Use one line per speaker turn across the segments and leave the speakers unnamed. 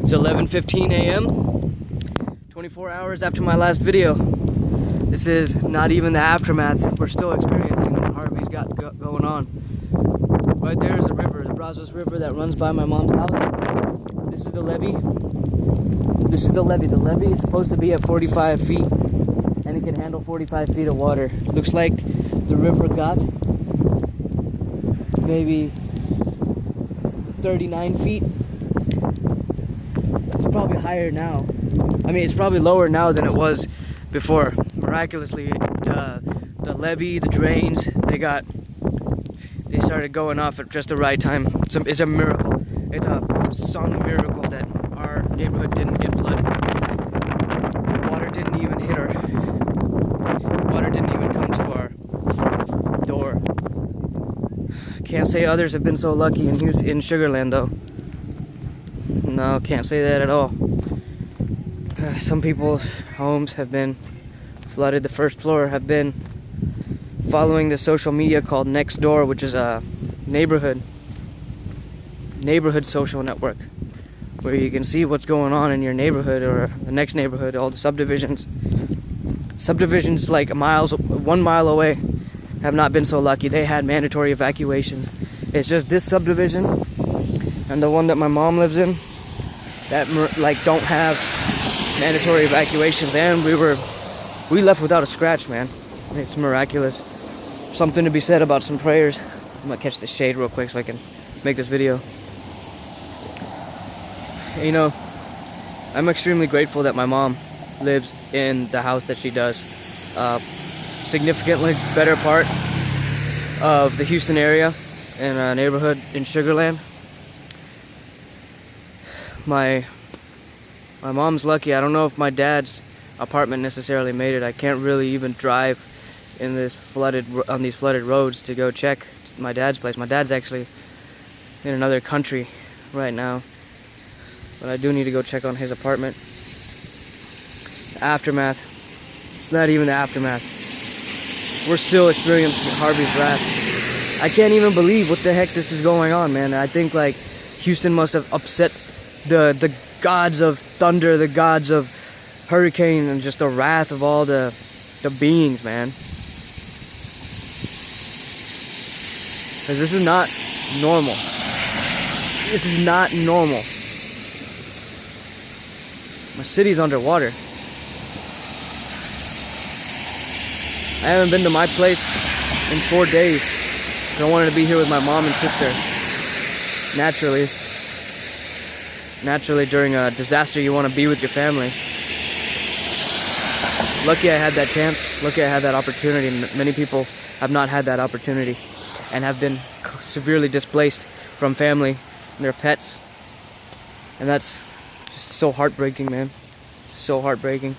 It's 11:15 a.m. 24 hours after my last video. This is not even the aftermath. We're still experiencing what Harvey's got going on. Right there is the river, the Brazos River that runs by my mom's house. This is the levee. This is the levee. The levee is supposed to be at 45 feet, and it can handle 45 feet of water. Looks like the river got maybe 39 feet. It's probably higher now. I mean, it's probably lower now than it was before. Miraculously, the levee, the drains, they started going off at just the right time. It's a miracle. It's a sung miracle that our neighborhood didn't get flooded. Water didn't even hit our. Water didn't even come to our door. Can't say others have been so lucky in Sugarland though. No, can't say that at all. Some people's homes have been flooded. The first floor have been following the social media called Nextdoor, which is a neighborhood social network where you can see what's going on in your neighborhood or the next neighborhood, all the subdivisions. Subdivisions like 1 mile away have not been so lucky. They had mandatory evacuations. It's just this subdivision and the one that my mom lives in that don't have mandatory evacuations, and we left without a scratch, man. It's miraculous. Something to be said about some prayers. I'm gonna catch the shade real quick so I can make this video. You know, I'm extremely grateful that my mom lives in the house that she does. Significantly better part of the Houston area in a neighborhood in Sugarland. My mom's lucky. I don't know if my dad's apartment necessarily made it. I can't really even drive on these flooded roads to go check my dad's place. My dad's actually in another country right now, but I do need to go check on his apartment. The aftermath. It's not even the aftermath. We're still experiencing Harvey's wrath. I can't even believe what the heck this is going on, man. I think like Houston must have upset the gods of thunder, the gods of hurricane, and just the wrath of all the beings, man. Because this is not normal. This is not normal. My city's underwater. I haven't been to my place in 4 days. I wanted to be here with my mom and sister. Naturally, during a disaster, you want to be with your family. Lucky I had that chance. Lucky I had that opportunity. Many people have not had that opportunity and have been severely displaced from family and their pets. And that's just so heartbreaking, man. So heartbreaking.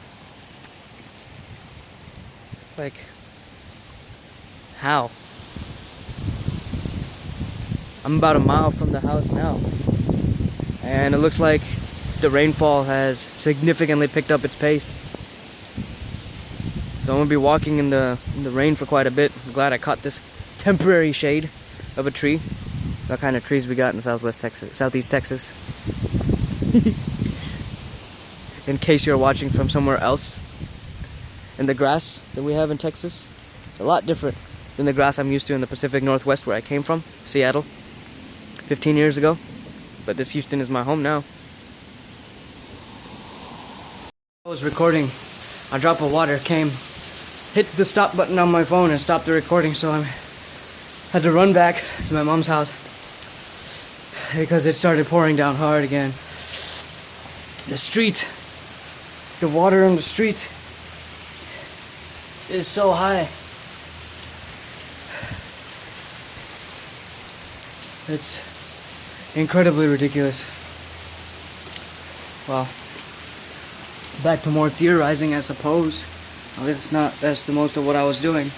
Like, how? I'm about a mile from the house now, and it looks like the rainfall has significantly picked up its pace. So I'm gonna be walking in the rain for quite a bit. I'm glad I caught this temporary shade of a tree. What kind of trees we got in southeast Texas? In case you're watching from somewhere else. And the grass that we have in Texas, it's a lot different than the grass I'm used to in the Pacific Northwest where I came from, Seattle, 15 years ago. But this Houston is my home now. I was recording, a drop of water came, hit the stop button on my phone and stopped the recording, so I had to run back to my mom's house because it started pouring down hard again. The street, the water on the street is so high. It's incredibly ridiculous. Well, back to more theorizing, I suppose. Well, that's the most of what I was doing.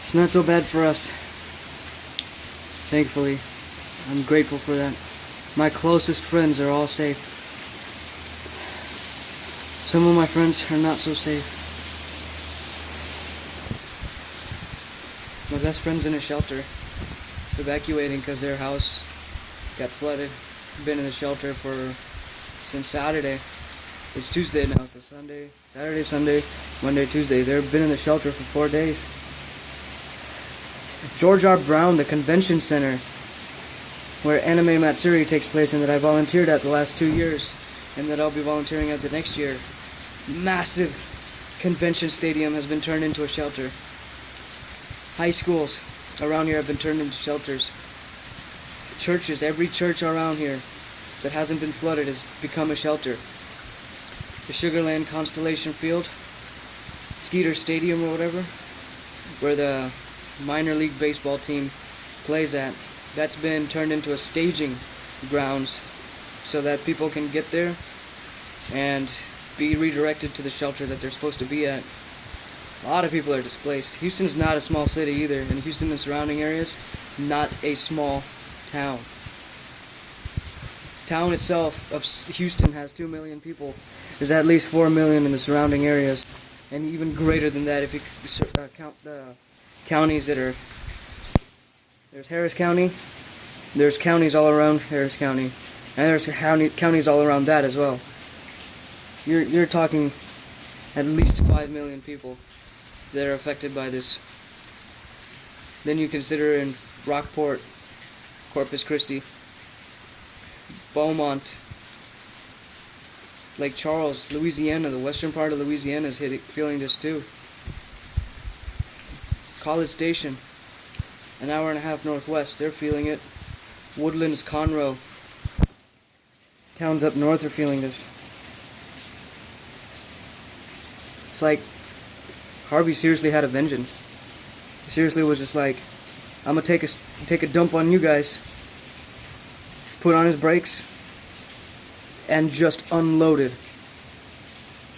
It's not so bad for us. Thankfully, I'm grateful for that. My closest friends are all safe. Some of my friends are not so safe. My best friend's in a shelter, evacuating because their house got flooded. Been in the shelter since Saturday. It's Tuesday now, so Sunday, Saturday, Sunday, Monday, Tuesday. They've been in the shelter for 4 days. George R. Brown, the convention center, where Anime Matsuri takes place and that I volunteered at the last 2 years, and that I'll be volunteering at the next year. Massive convention stadium has been turned into a shelter. High schools around here have been turned into shelters. Churches, every church around here that hasn't been flooded has become a shelter. The Sugarland Constellation Field, Skeeter Stadium or whatever, where the minor league baseball team plays at, that's been turned into a staging grounds so that people can get there and be redirected to the shelter that they're supposed to be at. A lot of people are displaced. Houston's not a small city either, and Houston and the surrounding areas, not a small town. Town itself of Houston has 2 million people. There's at least 4 million in the surrounding areas, and even greater than that if you count the counties that are. There's Harris County, there's counties all around Harris County, and there's counties all around that as well. You're talking at least 5 million people that are affected by this. Then you consider in Rockport, Corpus Christi, Beaumont, Lake Charles, Louisiana, the western part of Louisiana is feeling this too. College Station, an hour and a half northwest, they're feeling it. Woodlands, Conroe, towns up north are feeling this. It's like Harvey seriously had a vengeance. He seriously was just like, I'm gonna take a dump on you guys. Put on his brakes and just unloaded.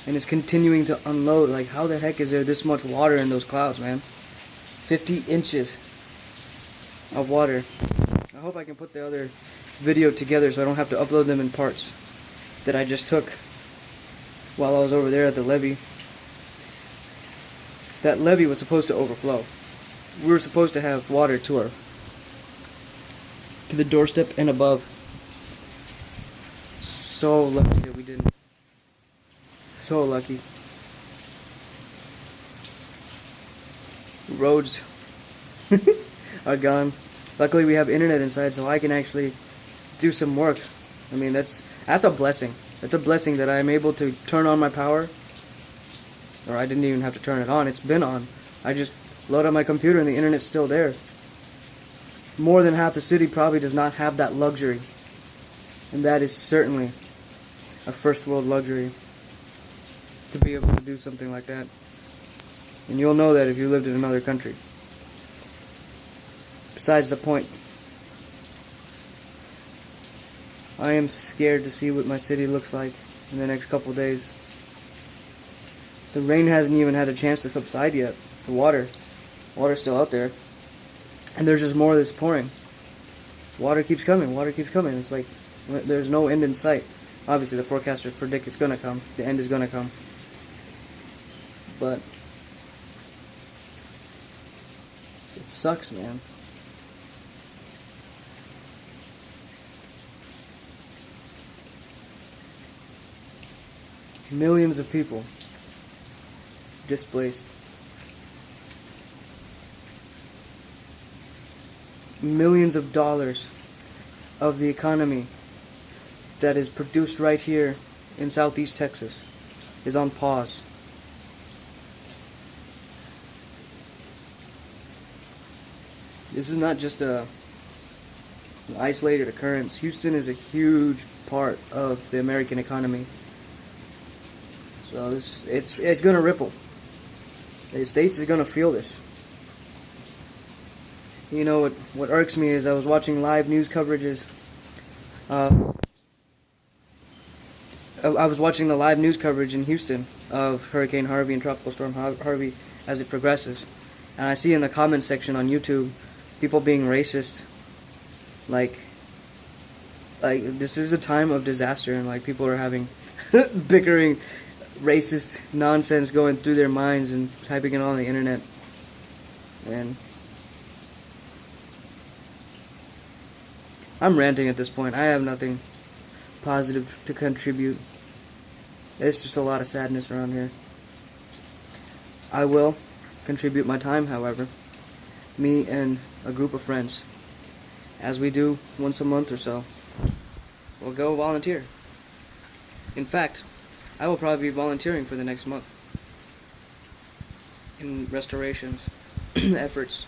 And is continuing to unload. Like, how the heck is there this much water in those clouds, man? 50 inches of water. I hope I can put the other video together so I don't have to upload them in parts that I just took while I was over there at the levee. That levee was supposed to overflow. We were supposed to have water to the doorstep and above. So lucky that we didn't. So lucky. Roads are gone. Luckily we have internet inside so I can actually do some work. I mean, that's a blessing. It's a blessing that I'm able to turn on my power. Or I didn't even have to turn it on. It's been on. I just load up my computer and the internet's still there. More than half the city probably does not have that luxury. And that is certainly a first world luxury to be able to do something like that. And you'll know that if you lived in another country. Besides the point, I am scared to see what my city looks like in the next couple days. The rain hasn't even had a chance to subside yet. The water's still out there. And there's just more that's pouring. Water keeps coming, water keeps coming. It's like there's no end in sight. Obviously the forecasters predict it's gonna come. The end is gonna come. But it sucks, man. Millions of people displaced. Millions of dollars of the economy that is produced right here in Southeast Texas is on pause. This is not just an isolated occurrence. Houston is a huge part of the American economy. So it's going to ripple. The States is going to feel this. You know, what irks me is I was watching live news coverages. I was watching the live news coverage in Houston of Hurricane Harvey and Tropical Storm Harvey as it progresses. And I see in the comments section on YouTube people being racist. Like this is a time of disaster and like people are having bickering racist nonsense going through their minds and typing it on the internet. And I'm ranting at this point. I have nothing positive to contribute. It's just a lot of sadness around here. I will contribute my time, however. Me and a group of friends, as we do once a month or so, will go volunteer. In fact, I will probably be volunteering for the next month in restorations efforts,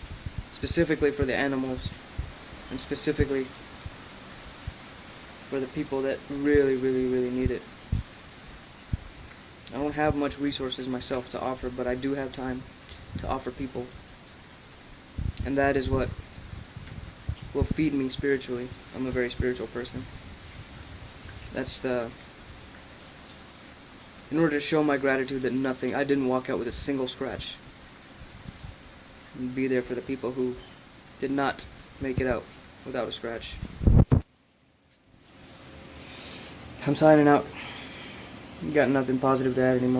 specifically for the animals, and specifically for the people that really, really, really need it. I don't have much resources myself to offer, but I do have time to offer people. And that is what will feed me spiritually. I'm a very spiritual person. In order to show my gratitude that I didn't walk out with a single scratch. And be there for the people who did not make it out without a scratch. I'm signing out. Got nothing positive to add anymore.